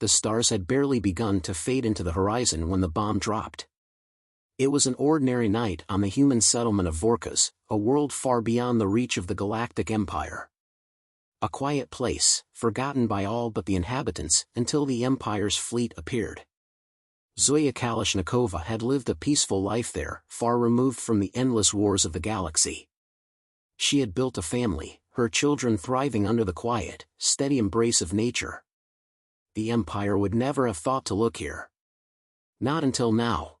The stars had barely begun to fade into the horizon when the bomb dropped. It was an ordinary night on the human settlement of Vorkas, a world far beyond the reach of the Galactic Empire. A quiet place, forgotten by all but the inhabitants, until the Empire's fleet appeared. Zoya Kalashnikova had lived a peaceful life there, far removed from the endless wars of the galaxy. She had built a family, her children thriving under the quiet, steady embrace of nature. The Empire would never have thought to look here. Not until now.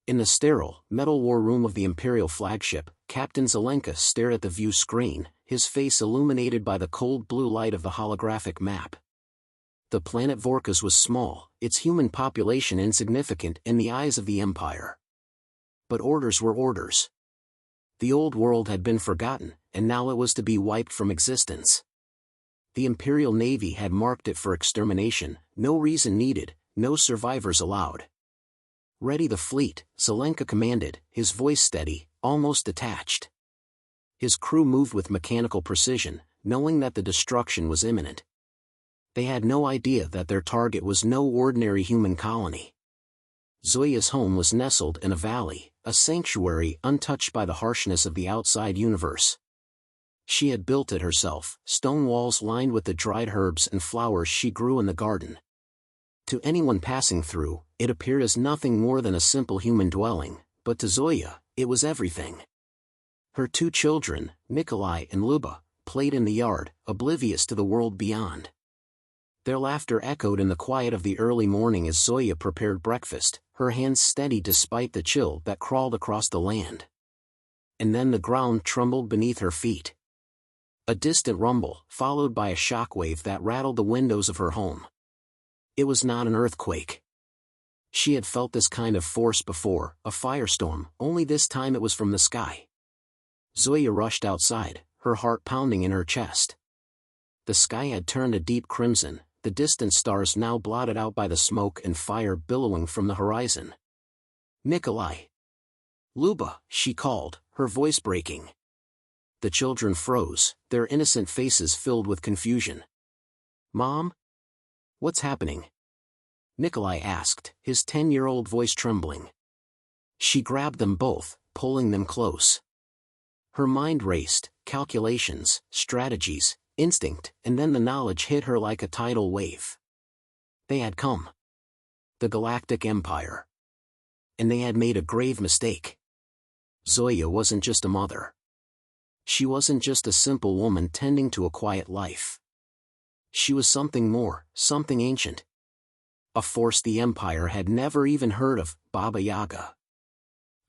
In the sterile, metal war room of the Imperial flagship, Captain Zelenka stared at the view screen, his face illuminated by the cold blue light of the holographic map. The planet Vorkas was small, its human population insignificant in the eyes of the Empire. But orders were orders. The old world had been forgotten, and now it was to be wiped from existence. The Imperial Navy had marked it for extermination, no reason needed, no survivors allowed. "Ready the fleet," Zelenka commanded, his voice steady, almost detached. His crew moved with mechanical precision, knowing that the destruction was imminent. They had no idea that their target was no ordinary human colony. Zoya's home was nestled in a valley, a sanctuary untouched by the harshness of the outside universe. She had built it herself, stone walls lined with the dried herbs and flowers she grew in the garden. To anyone passing through, it appeared as nothing more than a simple human dwelling, but to Zoya, it was everything. Her two children, Nikolai and Luba, played in the yard, oblivious to the world beyond. Their laughter echoed in the quiet of the early morning as Zoya prepared breakfast, her hands steady despite the chill that crawled across the land. And then the ground trembled beneath her feet. A distant rumble, followed by a shockwave that rattled the windows of her home. It was not an earthquake. She had felt this kind of force before, a firestorm, only this time it was from the sky. Zoya rushed outside, her heart pounding in her chest. The sky had turned a deep crimson, the distant stars now blotted out by the smoke and fire billowing from the horizon. "Nikolai! Luba," she called, her voice breaking. The children froze, their innocent faces filled with confusion. "Mom? What's happening?" Nikolai asked, his 10-year-old voice trembling. She grabbed them both, pulling them close. Her mind raced, calculations, strategies, instinct, and then the knowledge hit her like a tidal wave. They had come. The Galactic Empire. And they had made a grave mistake. Zoya wasn't just a mother. She wasn't just a simple woman tending to a quiet life. She was something more, something ancient. A force the Empire had never even heard of, Baba Yaga.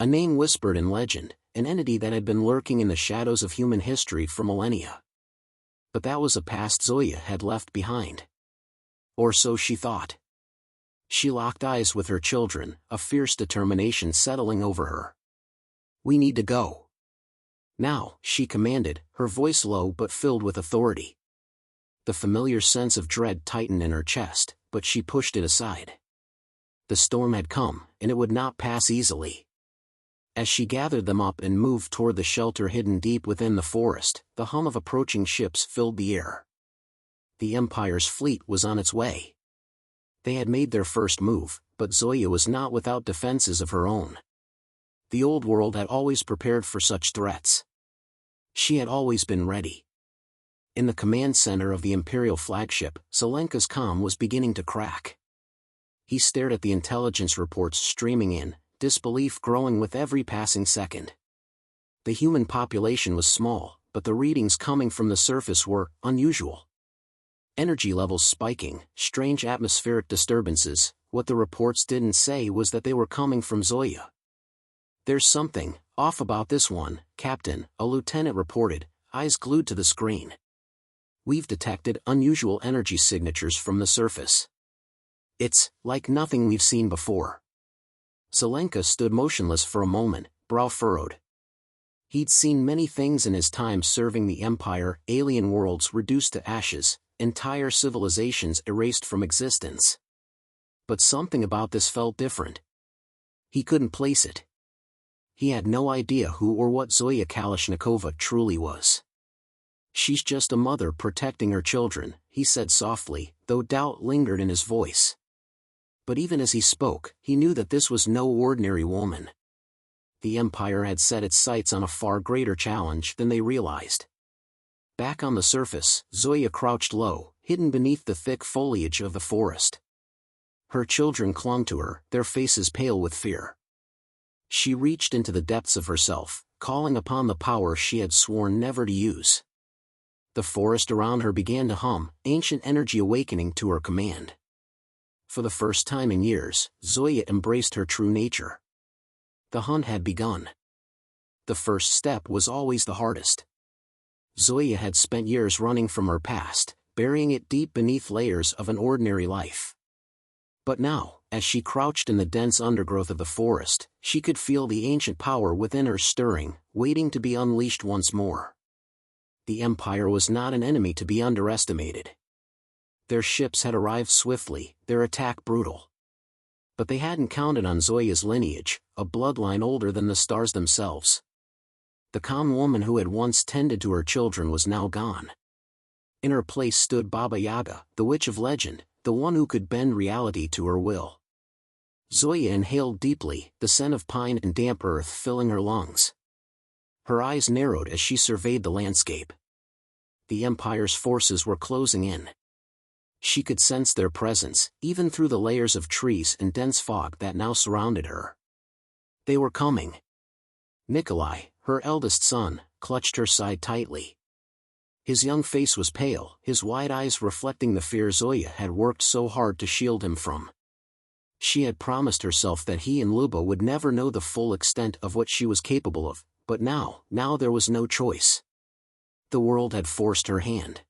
A name whispered in legend, an entity that had been lurking in the shadows of human history for millennia. But that was a past Zoya had left behind. Or so she thought. She locked eyes with her children, a fierce determination settling over her. "We need to go. Now," she commanded, her voice low but filled with authority. The familiar sense of dread tightened in her chest, but she pushed it aside. The storm had come, and it would not pass easily. As she gathered them up and moved toward the shelter hidden deep within the forest, the hum of approaching ships filled the air. The Empire's fleet was on its way. They had made their first move, but Zoya was not without defenses of her own. The old world had always prepared for such threats. She had always been ready. In the command center of the Imperial flagship, Zelenka's comm was beginning to crack. He stared at the intelligence reports streaming in, disbelief growing with every passing second. The human population was small, but the readings coming from the surface were unusual. Energy levels spiking, strange atmospheric disturbances. What the reports didn't say was that they were coming from Zoya. "There's something off about this one, Captain," a lieutenant reported, eyes glued to the screen. "We've detected unusual energy signatures from the surface. It's like nothing we've seen before." Zelenka stood motionless for a moment, brow furrowed. He'd seen many things in his time serving the Empire, alien worlds reduced to ashes, entire civilizations erased from existence. But something about this felt different. He couldn't place it. He had no idea who or what Zoya Kalashnikova truly was. She's just a mother protecting her children, he said softly, though doubt lingered in his voice. But even as he spoke, he knew that this was no ordinary woman. The Empire had set its sights on a far greater challenge than they realized. Back on the surface, Zoya crouched low, hidden beneath the thick foliage of the forest. Her children clung to her, their faces pale with fear. She reached into the depths of herself, calling upon the power she had sworn never to use. The forest around her began to hum, ancient energy awakening to her command. For the first time in years, Zoya embraced her true nature. The hunt had begun. The first step was always the hardest. Zoya had spent years running from her past, burying it deep beneath layers of an ordinary life. But now, as she crouched in the dense undergrowth of the forest, she could feel the ancient power within her stirring, waiting to be unleashed once more. The Empire was not an enemy to be underestimated. Their ships had arrived swiftly, their attack brutal. But they hadn't counted on Zoya's lineage, a bloodline older than the stars themselves. The calm woman who had once tended to her children was now gone. In her place stood Baba Yaga, the witch of legend, the one who could bend reality to her will. Zoya inhaled deeply, the scent of pine and damp earth filling her lungs. Her eyes narrowed as she surveyed the landscape. The Empire's forces were closing in. She could sense their presence, even through the layers of trees and dense fog that now surrounded her. They were coming. Nikolai, her eldest son, clutched her side tightly. His young face was pale, his wide eyes reflecting the fear Zoya had worked so hard to shield him from. She had promised herself that he and Luba would never know the full extent of what she was capable of, but now there was no choice. The world had forced her hand.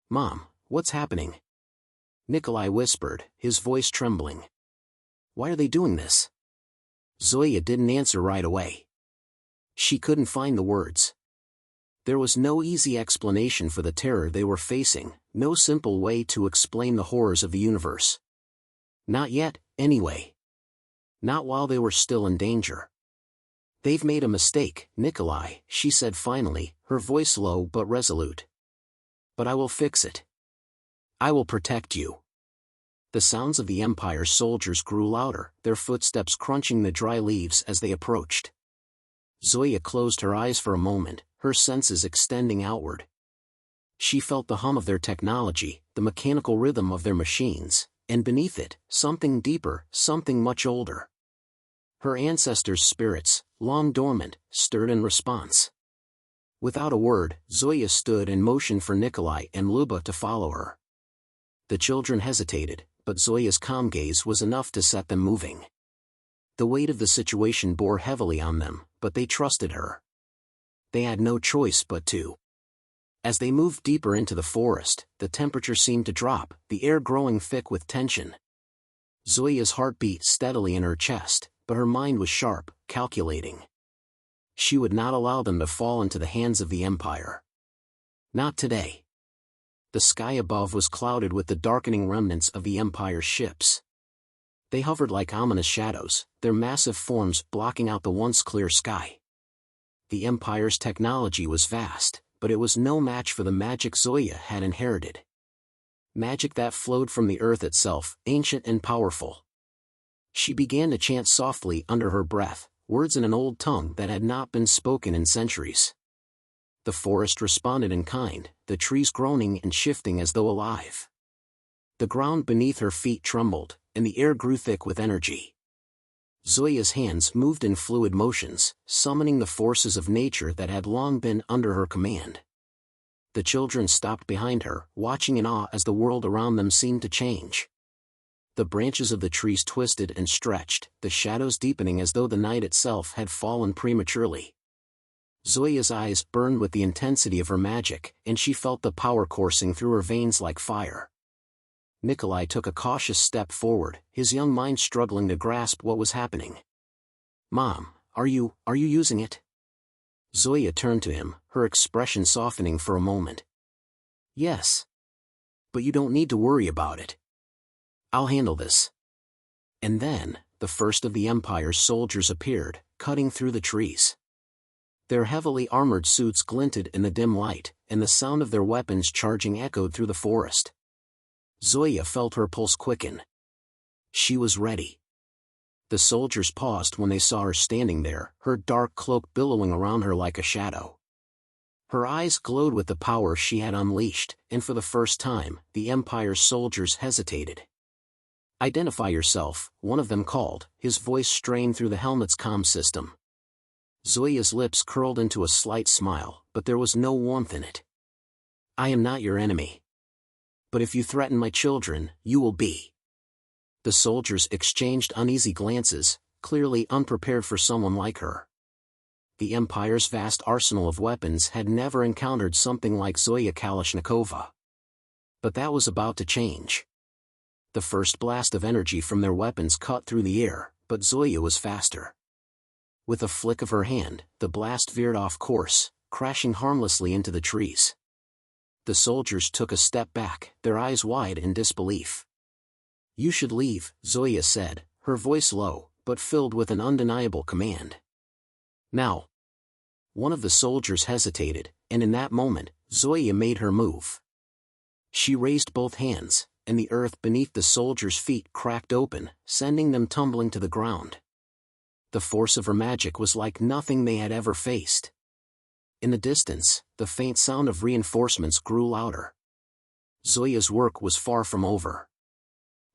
"Mom, what's happening?" Nikolai whispered, his voice trembling. "Why are they doing this?" Zoya didn't answer right away. She couldn't find the words. There was no easy explanation for the terror they were facing, no simple way to explain the horrors of the universe. Not yet, anyway. Not while they were still in danger. "They've made a mistake, Nikolai," she said finally, her voice low but resolute. "But I will fix it. I will protect you." The sounds of the Empire's soldiers grew louder, their footsteps crunching the dry leaves as they approached. Zoya closed her eyes for a moment, her senses extending outward. She felt the hum of their technology, the mechanical rhythm of their machines, and beneath it, something deeper, something much older. Her ancestors' spirits, long dormant, stirred in response. Without a word, Zoya stood and motioned for Nikolai and Luba to follow her. The children hesitated, but Zoya's calm gaze was enough to set them moving. The weight of the situation bore heavily on them, but they trusted her. They had no choice but to. As they moved deeper into the forest, the temperature seemed to drop, the air growing thick with tension. Zoya's heart beat steadily in her chest, but her mind was sharp, calculating. She would not allow them to fall into the hands of the Empire. Not today. The sky above was clouded with the darkening remnants of the Empire's ships. They hovered like ominous shadows, their massive forms blocking out the once clear sky. The Empire's technology was vast, but it was no match for the magic Zoya had inherited. Magic that flowed from the earth itself, ancient and powerful. She began to chant softly under her breath, words in an old tongue that had not been spoken in centuries. The forest responded in kind, the trees groaning and shifting as though alive. The ground beneath her feet trembled, and the air grew thick with energy. Zoya's hands moved in fluid motions, summoning the forces of nature that had long been under her command. The children stopped behind her, watching in awe as the world around them seemed to change. The branches of the trees twisted and stretched, the shadows deepening as though the night itself had fallen prematurely. Zoya's eyes burned with the intensity of her magic, and she felt the power coursing through her veins like fire. Nikolai took a cautious step forward, his young mind struggling to grasp what was happening. "Mom, are you using it?" Zoya turned to him, her expression softening for a moment. "Yes. But you don't need to worry about it. I'll handle this." And then, the first of the Empire's soldiers appeared, cutting through the trees. Their heavily armored suits glinted in the dim light, and the sound of their weapons charging echoed through the forest. Zoya felt her pulse quicken. She was ready. The soldiers paused when they saw her standing there, her dark cloak billowing around her like a shadow. Her eyes glowed with the power she had unleashed, and for the first time, the Empire's soldiers hesitated. "Identify yourself," one of them called, his voice strained through the helmet's comm system. Zoya's lips curled into a slight smile, but there was no warmth in it. "I am not your enemy. But if you threaten my children, you will be." The soldiers exchanged uneasy glances, clearly unprepared for someone like her. The Empire's vast arsenal of weapons had never encountered something like Zoya Kalashnikova. But that was about to change. The first blast of energy from their weapons cut through the air, but Zoya was faster. With a flick of her hand, the blast veered off course, crashing harmlessly into the trees. The soldiers took a step back, their eyes wide in disbelief. "You should leave," Zoya said, her voice low, but filled with an undeniable command. "Now." One of the soldiers hesitated, and in that moment, Zoya made her move. She raised both hands, and the earth beneath the soldiers' feet cracked open, sending them tumbling to the ground. The force of her magic was like nothing they had ever faced. In the distance, the faint sound of reinforcements grew louder. Zoya's work was far from over.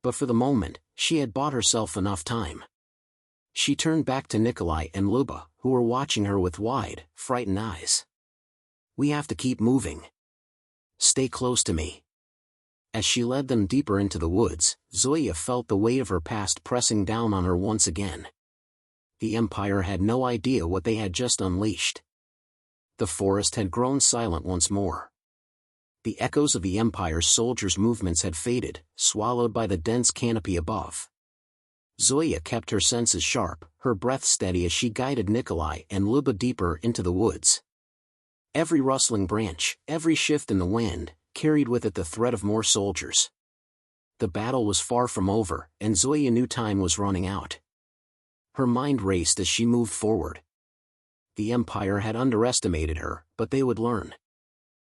But for the moment, she had bought herself enough time. She turned back to Nikolai and Luba, who were watching her with wide, frightened eyes. "We have to keep moving. Stay close to me." As she led them deeper into the woods, Zoya felt the weight of her past pressing down on her once again. The Empire had no idea what they had just unleashed. The forest had grown silent once more. The echoes of the Empire's soldiers' movements had faded, swallowed by the dense canopy above. Zoya kept her senses sharp, her breath steady as she guided Nikolai and Luba deeper into the woods. Every rustling branch, every shift in the wind, carried with it the threat of more soldiers. The battle was far from over, and Zoya knew time was running out. Her mind raced as she moved forward. The Empire had underestimated her, but they would learn.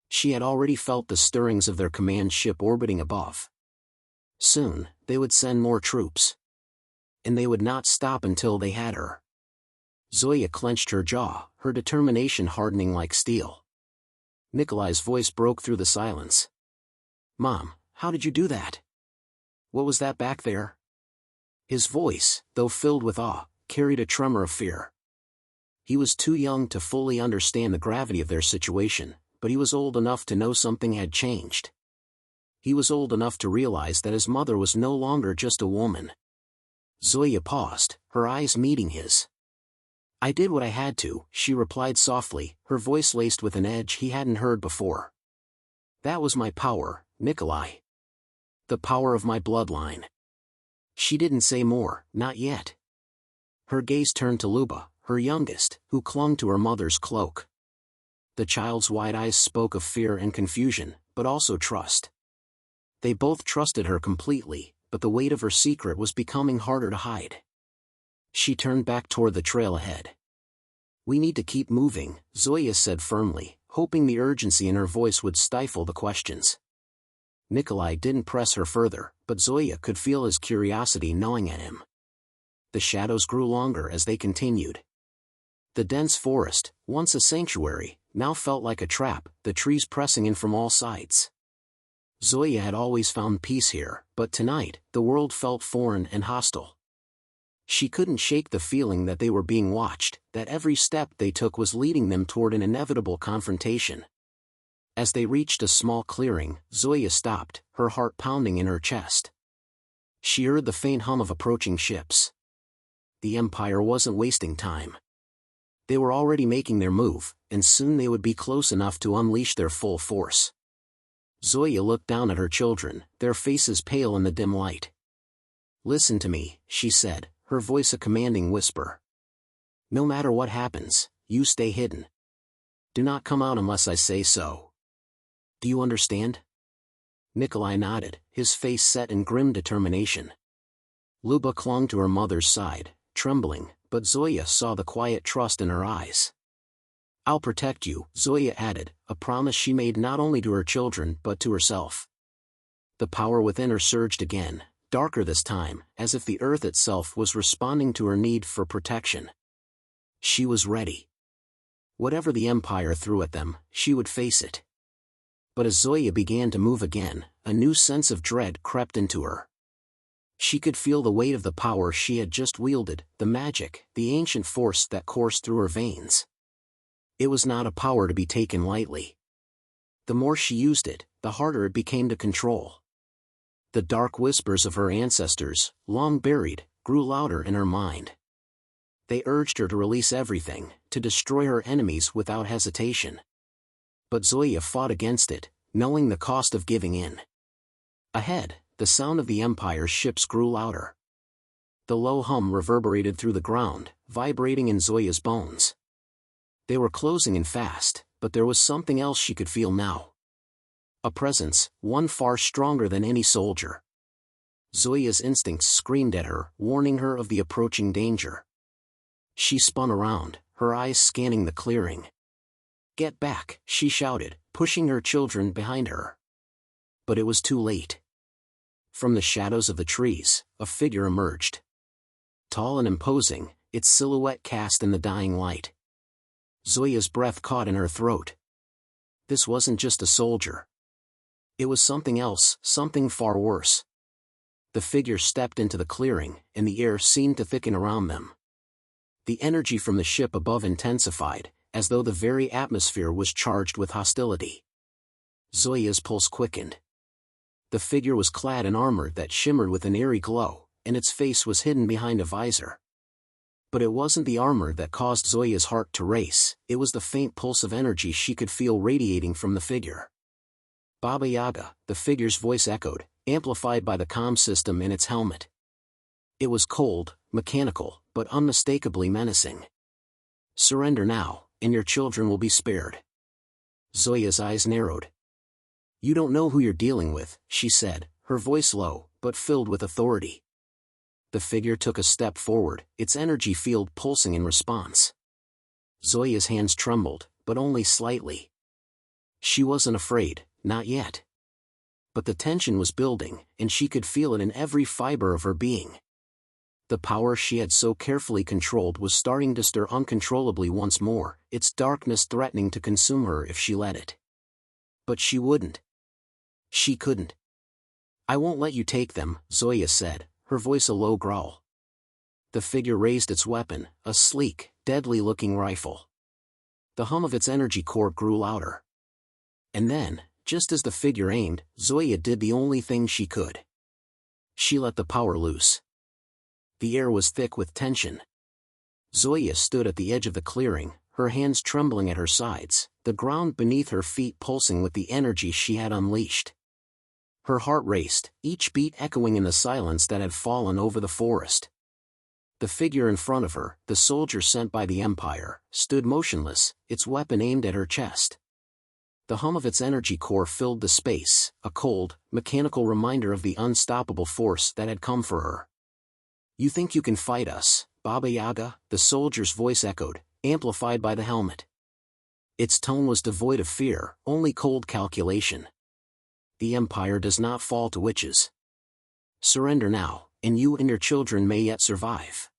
She had already felt the stirrings of their command ship orbiting above. Soon, they would send more troops. And they would not stop until they had her. Zoya clenched her jaw, her determination hardening like steel. Nikolai's voice broke through the silence. "Mom, how did you do that? What was that back there?" His voice, though filled with awe, carried a tremor of fear. He was too young to fully understand the gravity of their situation, but he was old enough to know something had changed. He was old enough to realize that his mother was no longer just a woman. Zoya paused, her eyes meeting his. "I did what I had to," she replied softly, her voice laced with an edge he hadn't heard before. "That was my power, Nikolai. The power of my bloodline." She didn't say more, not yet. Her gaze turned to Luba, her youngest, who clung to her mother's cloak. The child's wide eyes spoke of fear and confusion, but also trust. They both trusted her completely, but the weight of her secret was becoming harder to hide. She turned back toward the trail ahead. "We need to keep moving," Zoya said firmly, hoping the urgency in her voice would stifle the questions. Nikolai didn't press her further, but Zoya could feel his curiosity gnawing at him. The shadows grew longer as they continued. The dense forest, once a sanctuary, now felt like a trap, the trees pressing in from all sides. Zoya had always found peace here, but tonight, the world felt foreign and hostile. She couldn't shake the feeling that they were being watched, that every step they took was leading them toward an inevitable confrontation. As they reached a small clearing, Zoya stopped, her heart pounding in her chest. She heard the faint hum of approaching ships. The Empire wasn't wasting time. They were already making their move, and soon they would be close enough to unleash their full force. Zoya looked down at her children, their faces pale in the dim light. "Listen to me," she said, her voice a commanding whisper. "No matter what happens, you stay hidden. Do not come out unless I say so. Do you understand?" Nikolai nodded, his face set in grim determination. Luba clung to her mother's side, trembling, but Zoya saw the quiet trust in her eyes. I'll protect you, Zoya added, a promise she made not only to her children but to herself. The power within her surged again, darker this time, as if the earth itself was responding to her need for protection. She was ready. Whatever the Empire threw at them, she would face it. But as Zoya began to move again, a new sense of dread crept into her. She could feel the weight of the power she had just wielded, the magic, the ancient force that coursed through her veins. It was not a power to be taken lightly. The more she used it, the harder it became to control. The dark whispers of her ancestors, long buried, grew louder in her mind. They urged her to release everything, to destroy her enemies without hesitation. But Zoya fought against it, knowing the cost of giving in. Ahead, the sound of the Empire's ships grew louder. The low hum reverberated through the ground, vibrating in Zoya's bones. They were closing in fast, but there was something else she could feel now. A presence, one far stronger than any soldier. Zoya's instincts screamed at her, warning her of the approaching danger. She spun around, her eyes scanning the clearing. "Get back," she shouted, pushing her children behind her. But it was too late. From the shadows of the trees, a figure emerged. Tall and imposing, its silhouette cast in the dying light. Zoya's breath caught in her throat. This wasn't just a soldier. It was something else, something far worse. The figure stepped into the clearing, and the air seemed to thicken around them. The energy from the ship above intensified, as though the very atmosphere was charged with hostility. Zoya's pulse quickened. The figure was clad in armor that shimmered with an eerie glow, and its face was hidden behind a visor. But it wasn't the armor that caused Zoya's heart to race, it was the faint pulse of energy she could feel radiating from the figure. Baba Yaga, the figure's voice echoed, amplified by the comm system in its helmet. It was cold, mechanical, but unmistakably menacing. "Surrender now, and your children will be spared." Zoya's eyes narrowed. "You don't know who you're dealing with," she said, her voice low, but filled with authority. The figure took a step forward, its energy field pulsing in response. Zoya's hands trembled, but only slightly. She wasn't afraid, not yet. But the tension was building, and she could feel it in every fiber of her being. The power she had so carefully controlled was starting to stir uncontrollably once more, its darkness threatening to consume her if she let it. But she wouldn't. She couldn't. "I won't let you take them," Zoya said, her voice a low growl. The figure raised its weapon, a sleek, deadly-looking rifle. The hum of its energy core grew louder. And then, just as the figure aimed, Zoya did the only thing she could. She let the power loose. The air was thick with tension. Zoya stood at the edge of the clearing, her hands trembling at her sides, the ground beneath her feet pulsing with the energy she had unleashed. Her heart raced, each beat echoing in the silence that had fallen over the forest. The figure in front of her, the soldier sent by the Empire, stood motionless, its weapon aimed at her chest. The hum of its energy core filled the space, a cold, mechanical reminder of the unstoppable force that had come for her. "You think you can fight us, Baba Yaga?" the soldier's voice echoed, amplified by the helmet. Its tone was devoid of fear, only cold calculation. "The Empire does not fall to witches. Surrender now, and you and your children may yet survive."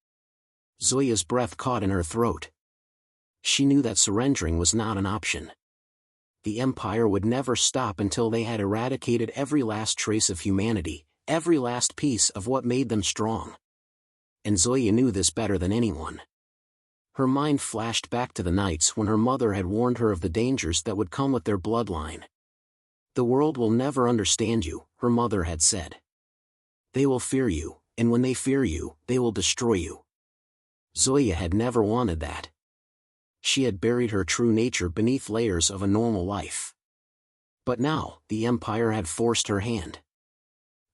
Zoya's breath caught in her throat. She knew that surrendering was not an option. The Empire would never stop until they had eradicated every last trace of humanity, every last piece of what made them strong. And Zoya knew this better than anyone. Her mind flashed back to the nights when her mother had warned her of the dangers that would come with their bloodline. "The world will never understand you," her mother had said. "They will fear you, and when they fear you, they will destroy you." Zoya had never wanted that. She had buried her true nature beneath layers of a normal life. But now, the Empire had forced her hand.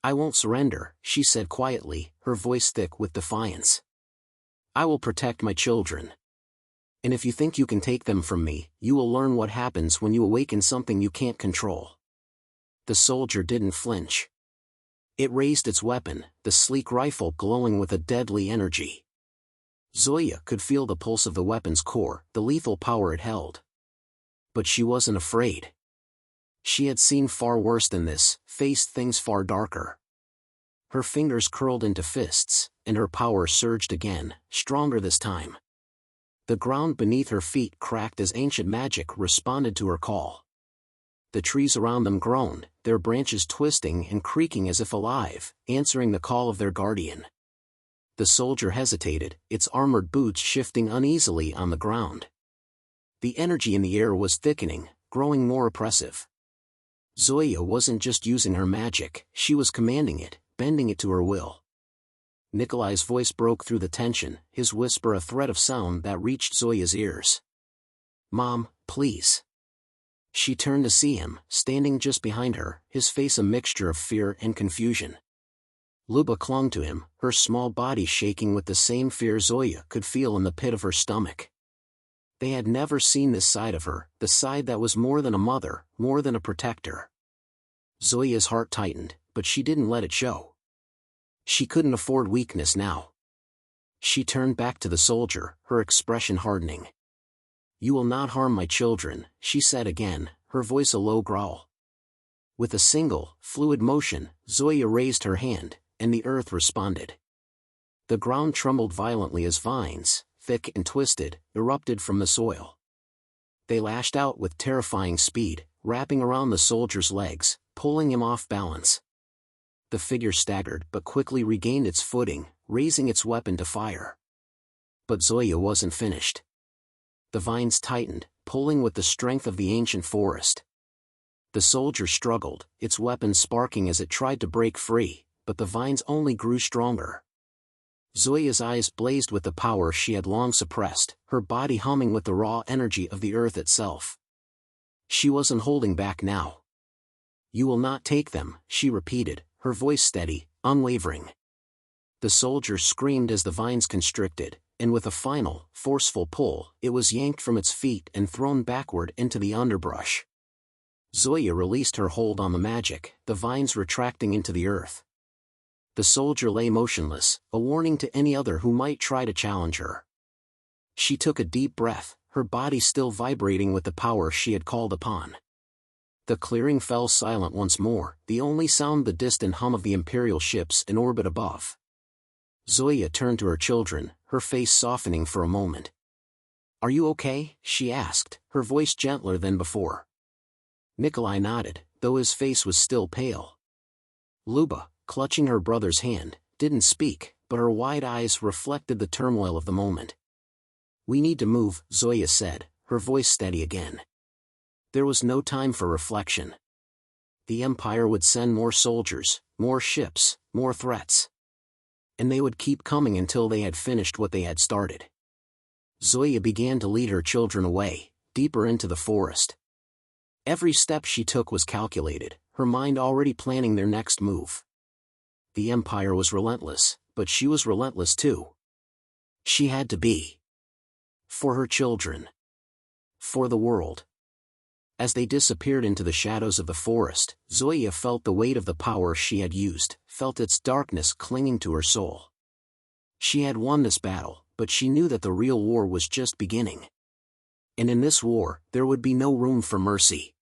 "I won't surrender," she said quietly, her voice thick with defiance. "I will protect my children. And if you think you can take them from me, you will learn what happens when you awaken something you can't control." The soldier didn't flinch. It raised its weapon, the sleek rifle glowing with a deadly energy. Zoya could feel the pulse of the weapon's core, the lethal power it held. But she wasn't afraid. She had seen far worse than this, faced things far darker. Her fingers curled into fists, and her power surged again, stronger this time. The ground beneath her feet cracked as ancient magic responded to her call. The trees around them groaned, their branches twisting and creaking as if alive, answering the call of their guardian. The soldier hesitated, its armored boots shifting uneasily on the ground. The energy in the air was thickening, growing more oppressive. Zoya wasn't just using her magic, she was commanding it, bending it to her will. Nikolai's voice broke through the tension, his whisper a thread of sound that reached Zoya's ears. "Mom, please." She turned to see him, standing just behind her, his face a mixture of fear and confusion. Luba clung to him, her small body shaking with the same fear Zoya could feel in the pit of her stomach. They had never seen this side of her, the side that was more than a mother, more than a protector. Zoya's heart tightened, but she didn't let it show. She couldn't afford weakness now. She turned back to the soldier, her expression hardening. "You will not harm my children," she said again, her voice a low growl. With a single, fluid motion, Zoya raised her hand, and the earth responded. The ground trembled violently as vines, thick and twisted, erupted from the soil. They lashed out with terrifying speed, wrapping around the soldier's legs, pulling him off balance. The figure staggered but quickly regained its footing, raising its weapon to fire. But Zoya wasn't finished. The vines tightened, pulling with the strength of the ancient forest. The soldier struggled, its weapon sparking as it tried to break free, but the vines only grew stronger. Zoya's eyes blazed with the power she had long suppressed, her body humming with the raw energy of the earth itself. She wasn't holding back now. "You will not take them," she repeated, her voice steady, unwavering. The soldier screamed as the vines constricted, and with a final, forceful pull, it was yanked from its feet and thrown backward into the underbrush. Zoya released her hold on the magic, the vines retracting into the earth. The soldier lay motionless, a warning to any other who might try to challenge her. She took a deep breath, her body still vibrating with the power she had called upon. The clearing fell silent once more, the only sound the distant hum of the Imperial ships in orbit above. Zoya turned to her children, her face softening for a moment. "Are you okay?" she asked, her voice gentler than before. Nikolai nodded, though his face was still pale. Luba, clutching her brother's hand, didn't speak, but her wide eyes reflected the turmoil of the moment. "We need to move," Zoya said, her voice steady again. There was no time for reflection. The Empire would send more soldiers, more ships, more threats. And they would keep coming until they had finished what they had started. Zoya began to lead her children away, deeper into the forest. Every step she took was calculated, her mind already planning their next move. The Empire was relentless, but she was relentless too. She had to be. For her children. For the world. As they disappeared into the shadows of the forest, Zoya felt the weight of the power she had used, felt its darkness clinging to her soul. She had won this battle, but she knew that the real war was just beginning. And in this war, there would be no room for mercy.